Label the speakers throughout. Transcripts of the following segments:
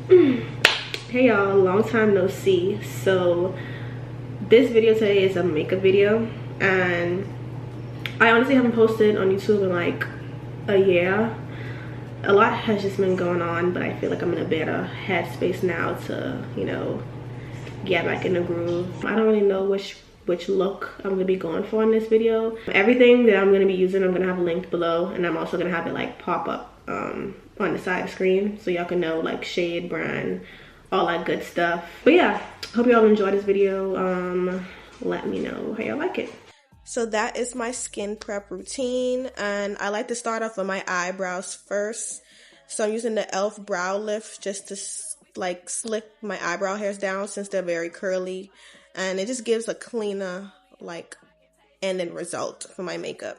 Speaker 1: Hey y'all, long time no see. So this video today is a makeup video, and I honestly haven't posted on YouTube in like a year. A lot has just been going on, but I feel like I'm in a better headspace now to, get back in the groove. I don't really know which look I'm gonna be going for in this video. Everything that I'm gonna be using, I'm gonna have linked below, and I'm also gonna have it like pop up on the side screen so y'all can know like shade, brand, all that good stuff. But yeah, hope y'all enjoy this video. Let me know how y'all like it. So that is my skin prep routine, and I like to start off with my eyebrows first. So I'm using the e.l.f. brow lift just to like slick my eyebrow hairs down since they're very curly, and it just gives a cleaner like ending result for my makeup.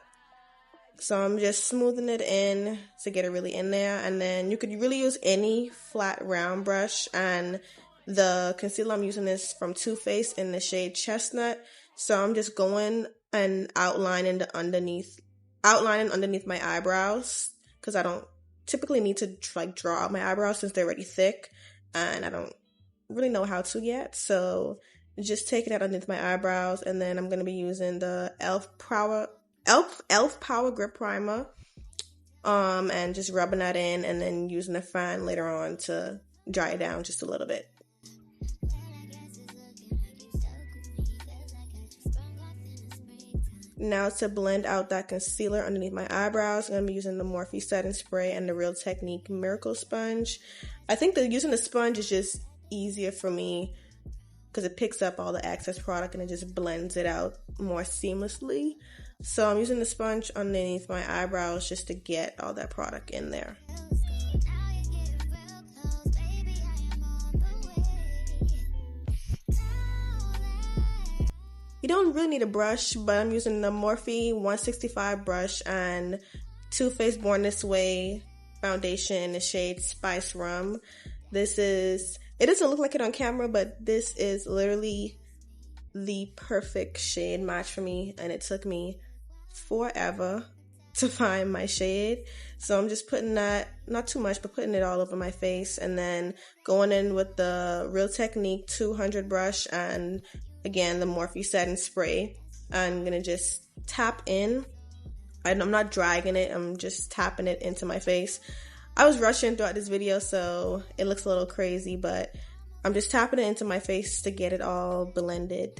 Speaker 1: So I'm just smoothing it in to get it really in there, and then you could really use any flat round brush, and the concealer I'm using is from Too Faced in the shade Chestnut. So I'm just going and outlining underneath my eyebrows, because I don't typically need to like draw out my eyebrows since they're already thick, and I don't really know how to yet. So just taking that underneath my eyebrows, and then I'm going to be using the e.l.f. Power Grip Primer, and just rubbing that in, and then using a fan later on to dry it down just a little bit. Now to blend out that concealer underneath my eyebrows, I'm going to be using the Morphe Setting Spray and the Real Technique Miracle Sponge. I think that using the sponge is just easier for me because it picks up all the excess product and it just blends it out more seamlessly. So I'm using the sponge underneath my eyebrows just to get all that product in there. You don't really need a brush, but I'm using the Morphe 165 brush and Too Faced Born This Way foundation in the shade Spice Rum. It doesn't look like it on camera, but this is literally the perfect shade match for me, and it took me forever to find my shade. So I'm just putting that, not too much, but putting it all over my face, and then going in with the Real Technique 200 brush and again the Morphe Setting Spray. I'm gonna just tap in. I'm not dragging it, I'm just tapping it into my face. I was rushing throughout this video, so it looks a little crazy, but I'm just tapping it into my face to get it all blended.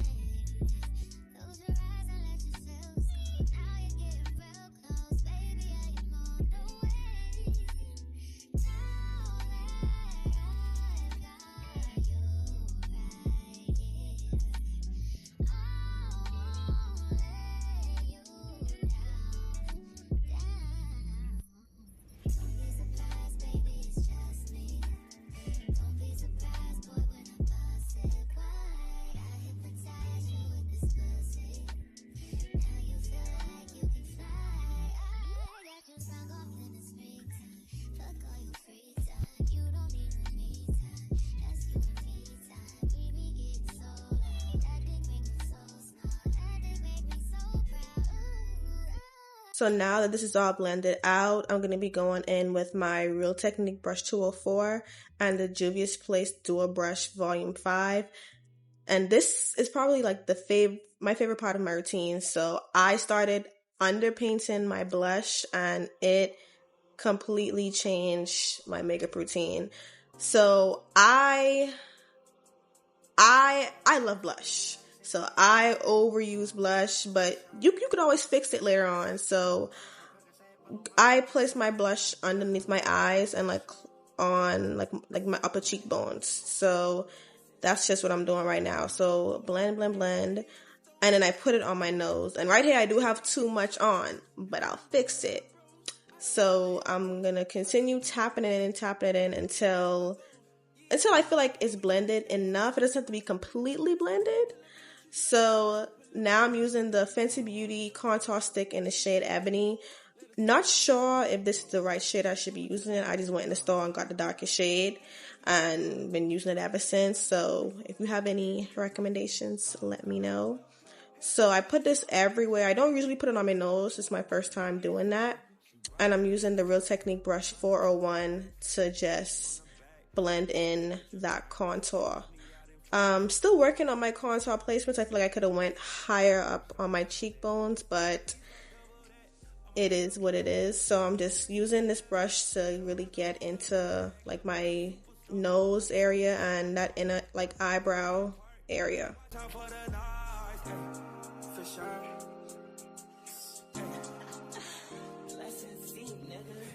Speaker 1: So now that this is all blended out, I'm going to be going in with my Real Technique Brush 204 and the Juvia's Place Dual Brush Volume 5. And this is probably like my favorite part of my routine. So I started underpainting my blush, and it completely changed my makeup routine. So I love blush. So I overuse blush, but you could always fix it later on. So I place my blush underneath my eyes and like on like my upper cheekbones. So that's just what I'm doing right now. So blend, blend, blend. And then I put it on my nose. And right here I do have too much on, but I'll fix it. So I'm going to continue tapping it in until I feel like it's blended enough. It doesn't have to be completely blended. So now I'm using the Fenty Beauty contour stick in the shade Ebony. Not sure if this is the right shade I should be using. I just went in the store and got the darkest shade and been using it ever since. So if you have any recommendations, let me know. So I put this everywhere. I don't usually put it on my nose. It's my first time doing that. And I'm using the Real Technique brush 401 to just blend in that contour. Still working on my contour placements. I feel like I could have went higher up on my cheekbones, but it is what it is. So I'm just using this brush to really get into like my nose area and that inner like eyebrow area.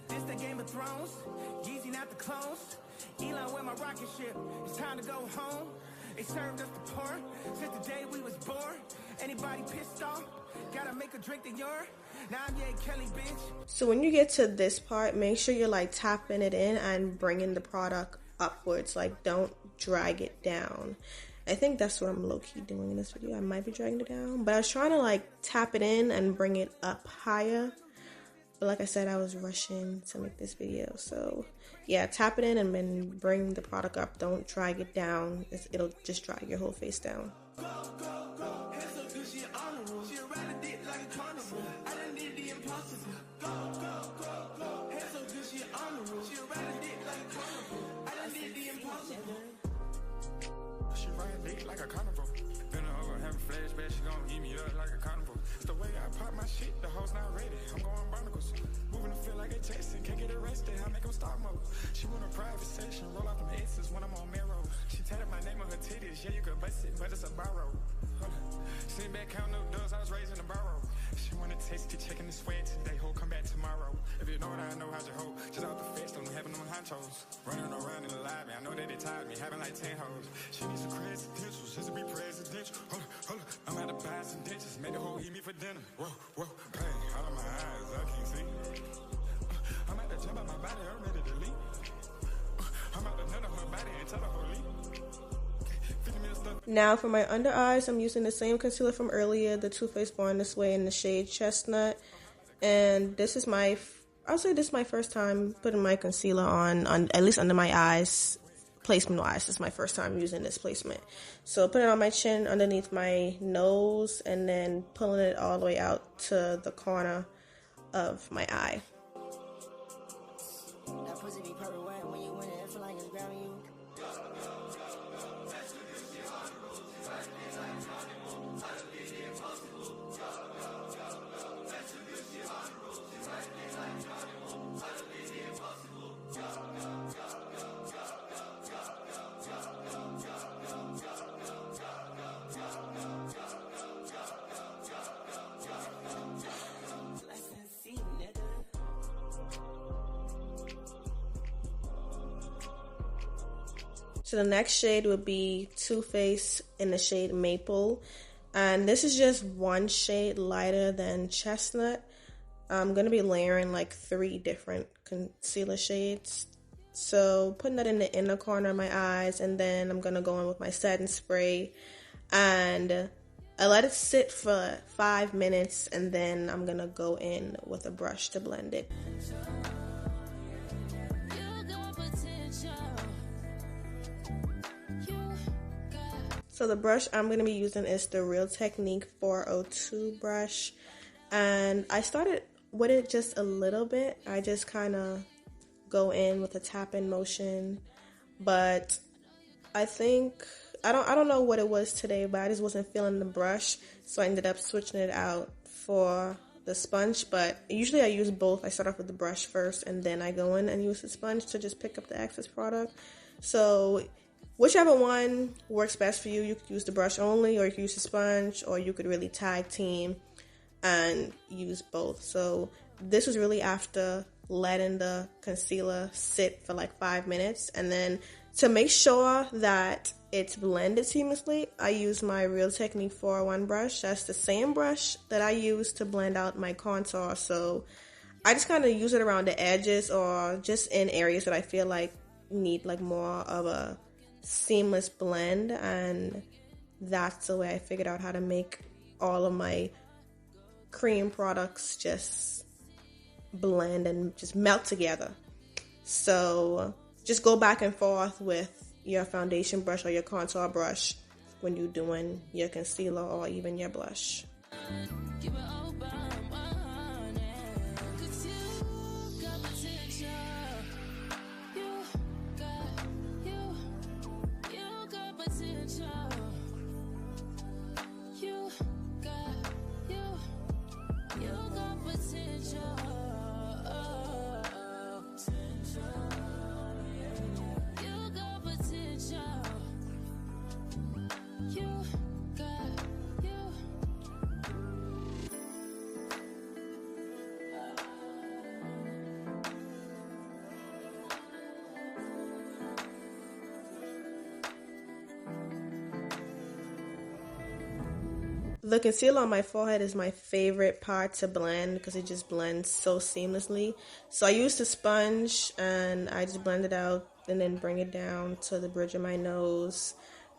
Speaker 2: This the Game of Thrones, Yeezy not the clones. Elon with my rocket ship, it's time to go home. They served us the porn since the day we was born. Anybody pissed off, gotta make a drink to yours. Now I'm Ye Kelly, bitch.
Speaker 1: So when you get to this part, make sure you're like tapping it in and bringing the product upwards. Like don't drag it down. I think that's what I'm low-key doing in this video. I might be dragging it down, but I was trying to like tap it in and bring it up higher. But like I said, I was rushing to make this video. So yeah, tap it in and then bring the product up. Don't drag it down. It'll just drag your whole face down.
Speaker 2: She ride dick like a carnival. Been over, having flashbacks, she gon' eat me up like a carnival. It's the way I pop my shit, the hoes not ready. I'm going barnacles. Moving to feel like a Jason, can't get arrested, I make them stop mode. She want a private session, roll out them X's when I'm on mirror. She tatted my name on her titties, yeah, you could bust it, but it's a borrow. Sitting back counting up doors, I was raised in a barrow. She wanna taste it, checking the sweat today, ho, come back tomorrow. If you know what I know, how's your hoe? Just out the fest, I'm having them honchos. Running around in the lobby, I know that they tired me, having like 10 hoes. She needs some credentials, just to be presidential. Hold up, I'm out to buy some dentures, make the hoe eat me for dinner. Whoa, pain, out of my eyes, I can't see. I'm out to jump out my body, I'm ready to leave. I'm out to nut on her body and tell her whole leave.
Speaker 1: Now for my under eyes, I'm using the same concealer from earlier, the Too Faced Born This Way in the shade Chestnut. And this is I'll say this is my first time putting my concealer on at least under my eyes, placement-wise. This is my first time using this placement. So put it on my chin, underneath my nose, and then pulling it all the way out to the corner of my eye.
Speaker 3: That pussy be perfect when you win it, I feel like it's grabbing you.
Speaker 1: So the next shade would be Too Faced in the shade Maple. And this is just one shade lighter than Chestnut. I'm going to be layering like 3 different concealer shades. So putting that in the inner corner of my eyes, and then I'm going to go in with my setting spray. And I let it sit for 5 minutes, and then I'm going to go in with a brush to blend it. So the brush I'm going to be using is the Real Technique 402 brush. And I started with it just a little bit. I just kind of go in with a tap-in motion. But I think, I don't know what it was today, but I just wasn't feeling the brush. So I ended up switching it out for the sponge. But usually I use both. I start off with the brush first, and then I go in and use the sponge to just pick up the excess product. So whichever one works best for you. You could use the brush only, or you could use the sponge, or you could really tag team and use both. So this was really after letting the concealer sit for like 5 minutes. And then to make sure that it's blended seamlessly, I use my Real Technique 401 brush. That's the same brush that I use to blend out my contour. So I just kind of use it around the edges, or just in areas that I feel like need like more of a seamless blend. And that's the way I figured out how to make all of my cream products just blend and just melt together. So just go back and forth with your foundation brush or your contour brush when you're doing your concealer or even your blush. The concealer on my forehead is my favorite part to blend because it just blends so seamlessly. So I use the sponge and I just blend it out and then bring it down to the bridge of my nose.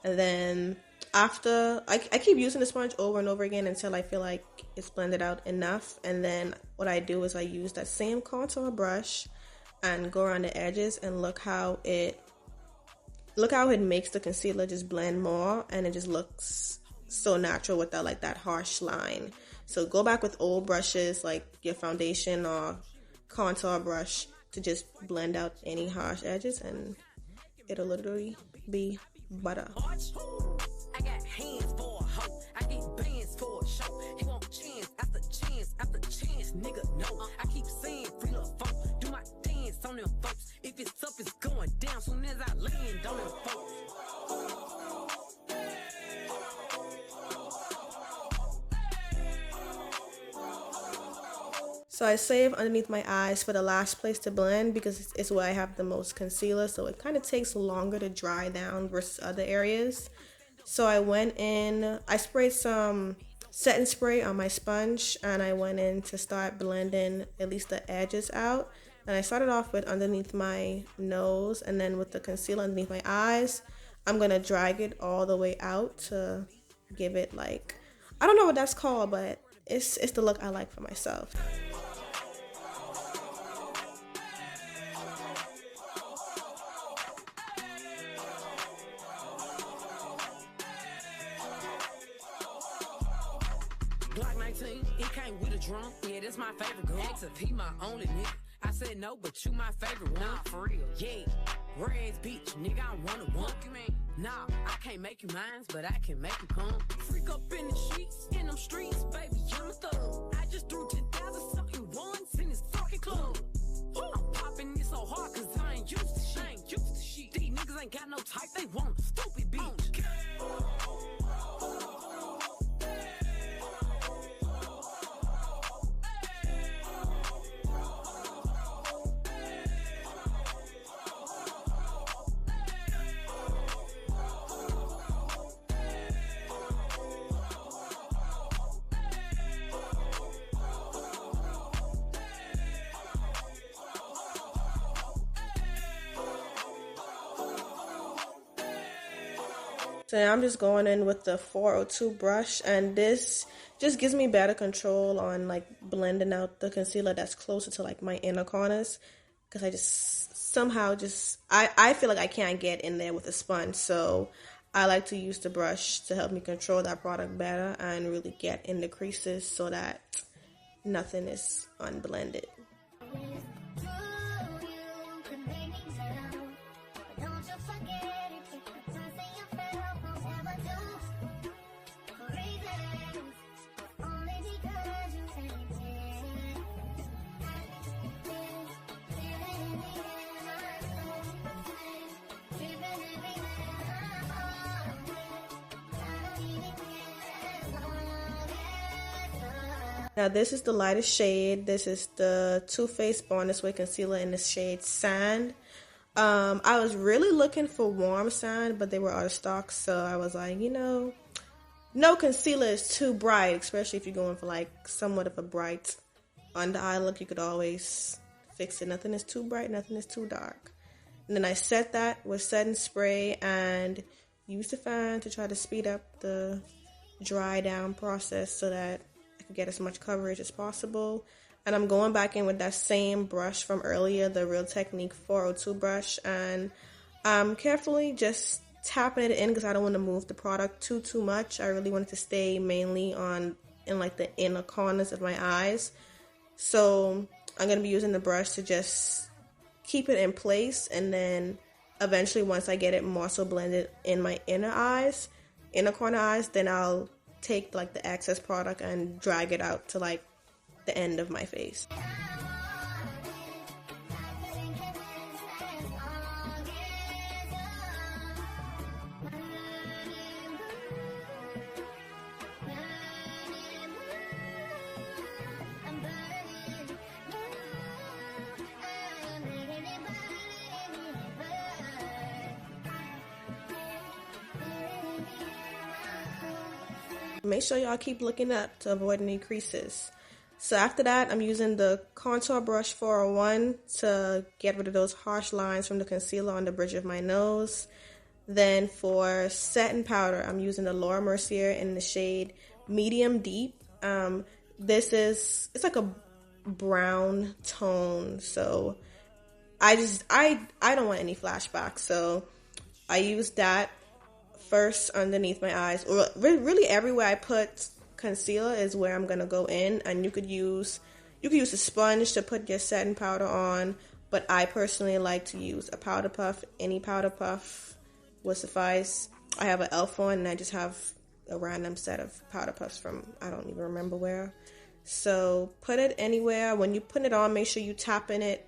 Speaker 1: And then after, I keep using the sponge over and over again until I feel like it's blended out enough. And then what I do is I use that same contour brush and go around the edges and look how it makes the concealer just blend more, and it just looks so natural without like that harsh line. So go back with old brushes like your foundation or contour brush to just blend out any harsh edges, and it'll literally be butter.
Speaker 4: I got hands for a hoe. I get bands for a show. He want chance after chance after chance, nigga. No, I keep saying free love folk. Do my dance on them folks. If it's up, it's going down. Soon as I land on them folks.
Speaker 1: So I save underneath my eyes for the last place to blend because it's where I have the most concealer, so it kind of takes longer to dry down versus other areas. So I went in, I sprayed some setting spray on my sponge, and I went in to start blending at least the edges out. And I started off with underneath my nose, and then with the concealer underneath my eyes, I'm gonna drag it all the way out to give it like, I don't know what that's called, but it's the look I like for myself.
Speaker 4: Glock 19, it came with a drum. Yeah, that's my favorite gun. Ask if he my only nigga. I said no, but you my favorite one. Nah, for real. Yeah, Reds Beach, nigga, I wanna one. You mean? Nah, I can't make you mines, but I can make you come. Freak up in the sheets, in them streets, baby, I'm a thug. I just threw 10,000 something once in this fucking club. I'm popping this so hard, cause I ain't used to shit. I ain't used to shit. These niggas ain't got no type, they want a stupid bitch.
Speaker 1: So now I'm just going in with the 402 brush, and this just gives me better control on like blending out the concealer that's closer to like my inner corners, because I just somehow I feel like I can't get in there with a sponge, so I like to use the brush to help me control that product better and really get in the creases so that nothing is unblended. Now this is the lightest shade. This is the Too Faced Born This Way concealer in the shade Sand. I was really looking for warm sand, but they were out of stock, so I was like, you know, no concealer is too bright, especially if you're going for like somewhat of a bright under eye look. You could always fix it. Nothing is too bright, nothing is too dark. And then I set that with setting spray and used the fan to try to speed up the dry down process so that I could get as much coverage as possible. And I'm going back in with that same brush from earlier, the Real Technique 402 brush, and I'm carefully just tapping it in because I don't want to move the product too much. I really want it to stay mainly in like the inner corners of my eyes. So I'm going to be using the brush to just keep it in place, and then eventually once I get it more so blended in my inner corner eyes, then I'll take like the excess product and drag it out to like the end of my face. Make sure y'all keep looking up to avoid any creases. So after that, I'm using the Contour Brush 401 to get rid of those harsh lines from the concealer on the bridge of my nose. Then for setting powder, I'm using the Laura Mercier in the shade Medium Deep. It's like a brown tone, so I don't want any flashbacks, so I use that first underneath my eyes, or really everywhere I put concealer is where I'm gonna go in. And you could use a sponge to put your setting powder on, but I personally like to use a powder puff. Any powder puff will suffice. I have an e.l.f. one, and I just have a random set of powder puffs from I don't even remember where. So put it anywhere. When you put it on, make sure you tap in it,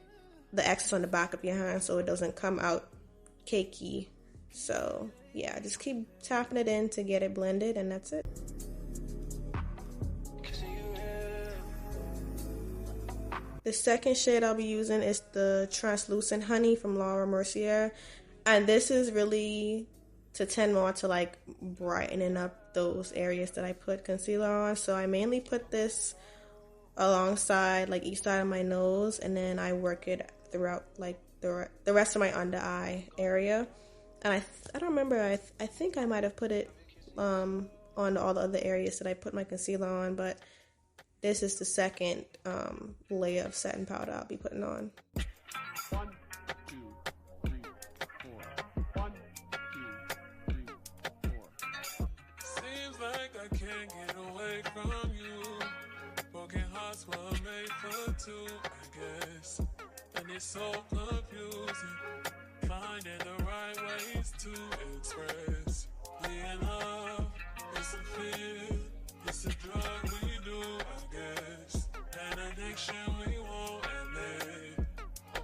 Speaker 1: the excess on the back of your hand, so it doesn't come out cakey. So yeah, just keep tapping it in to get it blended, and that's it. The second shade I'll be using is the Translucent Honey from Laura Mercier. And this is really to tend more to like brightening up those areas that I put concealer on. So I mainly put this alongside like each side of my nose, and then I work it throughout like the rest of my under eye area. And I don't remember, I think I might have put it on all the other areas that I put my concealer on, but this is the second layer of setting powder I'll be putting on.
Speaker 2: 1, 2, 3, 4. 1, 2, 3, 4. Seems like I can't get away from you. Broken hearts were made for two, I guess. And it's so confusing. Finding the right ways to express. Being love, it's a fear, it's a drug we do, I guess. An addiction we won't admit.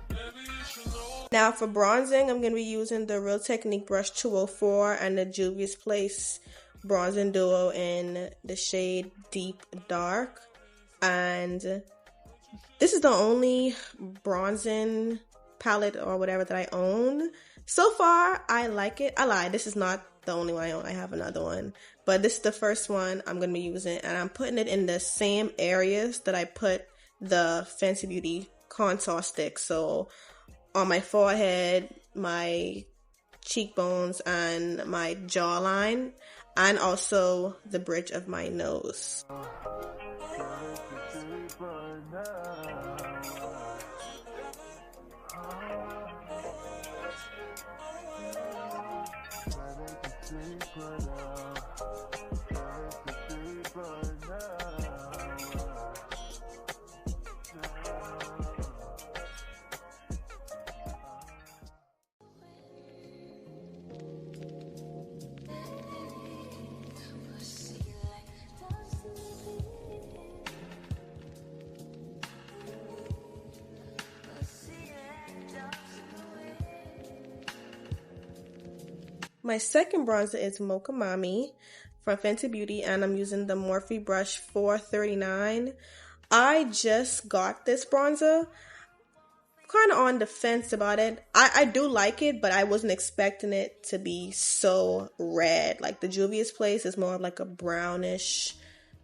Speaker 2: Maybe you should know.
Speaker 1: Now for bronzing, I'm going to be using the Real Technique Brush 204 and the Juvia's Place Bronzing Duo in the shade Deep Dark. And this is the only bronzing palette or whatever that I own. So far, I like it. I lied. This is not the only one I own. I have another one. But this is the first one I'm going to be using. And I'm putting it in the same areas that I put the Fenty Beauty contour stick. So on my forehead, my cheekbones, and my jawline. And also the bridge of my nose. My second bronzer is Mocha Mami from Fenty Beauty, and I'm using the Morphe brush 439. I just got this bronzer. Kind of on the fence about it. I do like it, but I wasn't expecting it to be so red. Like the Juvia's Place is more of like a brownish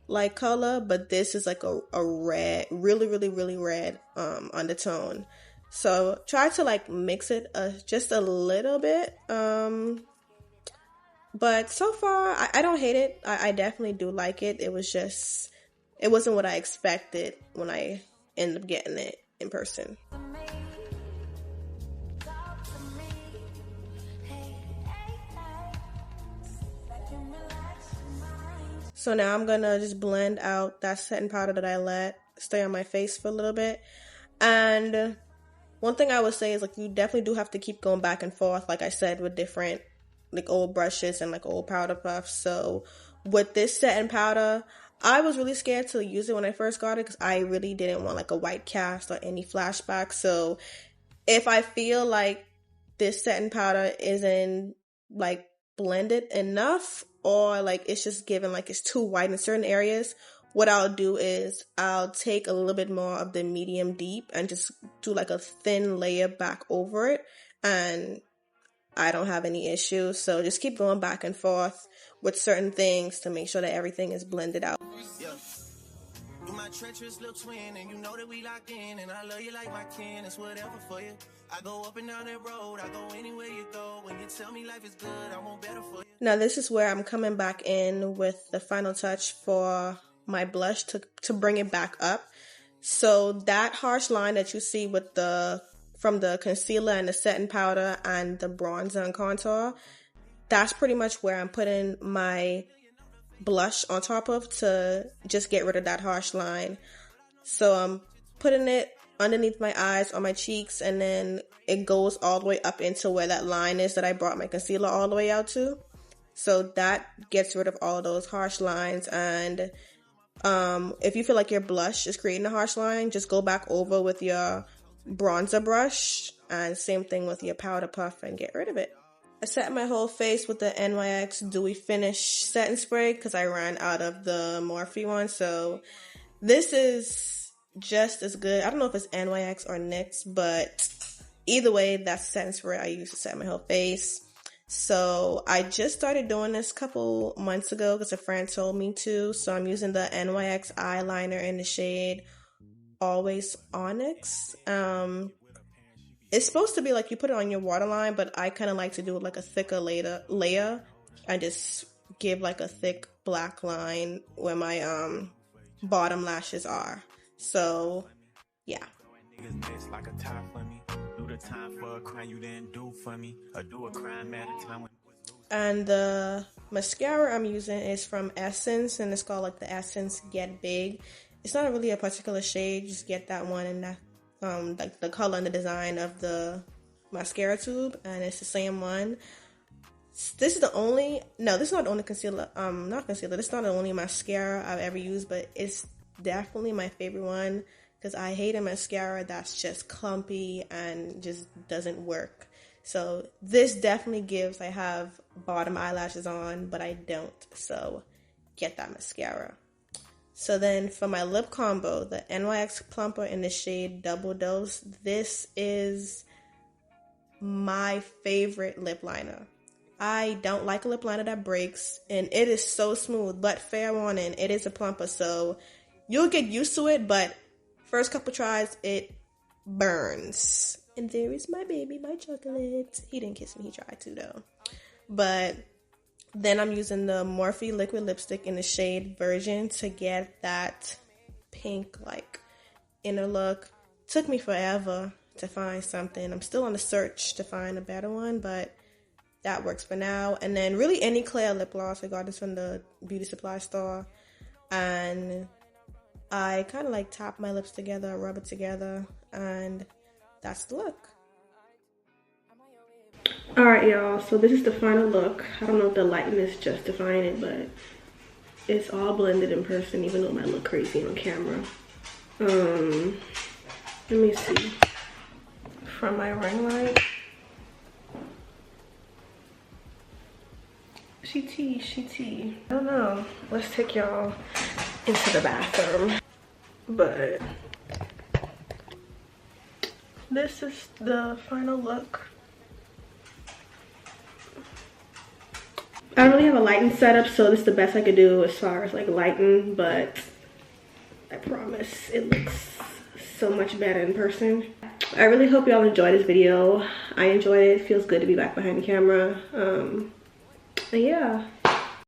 Speaker 1: like color, but this is like a red, really red undertone. So try to like mix it just a little bit. But so far, I don't hate it. I definitely do like it. It wasn't what I expected when I ended up getting it in person. So now I'm gonna just blend out that setting powder that I let stay on my face for a little bit. And one thing I would say is like you definitely do have to keep going back and forth, like I said, with different like old brushes and like old powder puffs. So with this setting powder, I was really scared to use it when I first got it because I really didn't want like a white cast or any flashback. So if I feel like this setting powder isn't like blended enough, or like it's just given like it's too white in certain areas, what I'll do is I'll take a little bit more of the medium deep and just do like a thin layer back over it, and I don't have any issues. So just keep going back and forth with certain things to make sure that everything is blended out.
Speaker 3: Yeah. You my treacherous little twin, and you know that we locked in, and I love you like my kin. It's whatever for you. I go up and down that road, I go anywhere you go. When you tell me life is good, I want better for you.
Speaker 1: Now this is where I'm coming back in with the final touch for my blush to bring it back up. So that harsh line that you see with from the concealer and the setting powder and the bronzer and contour, that's pretty much where I'm putting my blush on top of to just get rid of that harsh line. So I'm putting it underneath my eyes, on my cheeks, and then it goes all the way up into where that line is that I brought my concealer all the way out to. So that gets rid of all of those harsh lines. And if you feel like your blush is creating a harsh line, just go back over with your bronzer brush, and same thing with your powder puff, and get rid of it. I set my whole face with the NYX Dewy Finish setting spray because I ran out of the Morphe one. So this is just as good. I don't know if it's NYX or NYX, but either way, that's the setting spray I use to set my whole face. So I just started doing this a couple months ago because a friend told me to. So I'm using the NYX eyeliner in the shade Always Onyx. It's supposed to be like you put it on your waterline, but I kind of like to do it like a thicker layer and just give like a thick black line where my bottom lashes are. So yeah. And the mascara I'm using is from Essence, and it's called like the Essence Get Big. It's not really a particular shade, just get that one, and that like the color and the design of the mascara tube, and it's the same one. This is not the only concealer, this is not the only mascara I've ever used, but it's definitely my favorite one because I hate a mascara that's just clumpy and just doesn't work. So this definitely gives, I have bottom eyelashes on, but I don't, so get that mascara. So then for my lip combo, the NYX Plumper in the shade Double Dose, this is my favorite lip liner. I don't like a lip liner that breaks, and it is so smooth, but fair warning, it is a plumper, so you'll get used to it, but first couple tries, it burns. And there is my baby, my chocolate. He didn't kiss me, he tried to though. But then I'm using the Morphe liquid lipstick in the shade Virgin to get that pink like inner look. Took me forever to find something. I'm still on the search to find a better one, but that works for now. And then really any clear lip gloss. I got this from the beauty supply store. And I kind of like tap my lips together, rub it together, and that's the look. Alright y'all, so this is the final look. I don't know if the lighting is justifying it, but it's all blended in person, even though it might look crazy on camera. Let me see. From my ring light. She tea. I don't know. Let's take y'all into the bathroom. But this is the final look. I don't really have a lighting setup, so this is the best I could do as far as like lighting, but I promise it looks so much better in person. I really hope y'all enjoyed this video. I enjoyed it. It feels good to be back behind the camera. Yeah.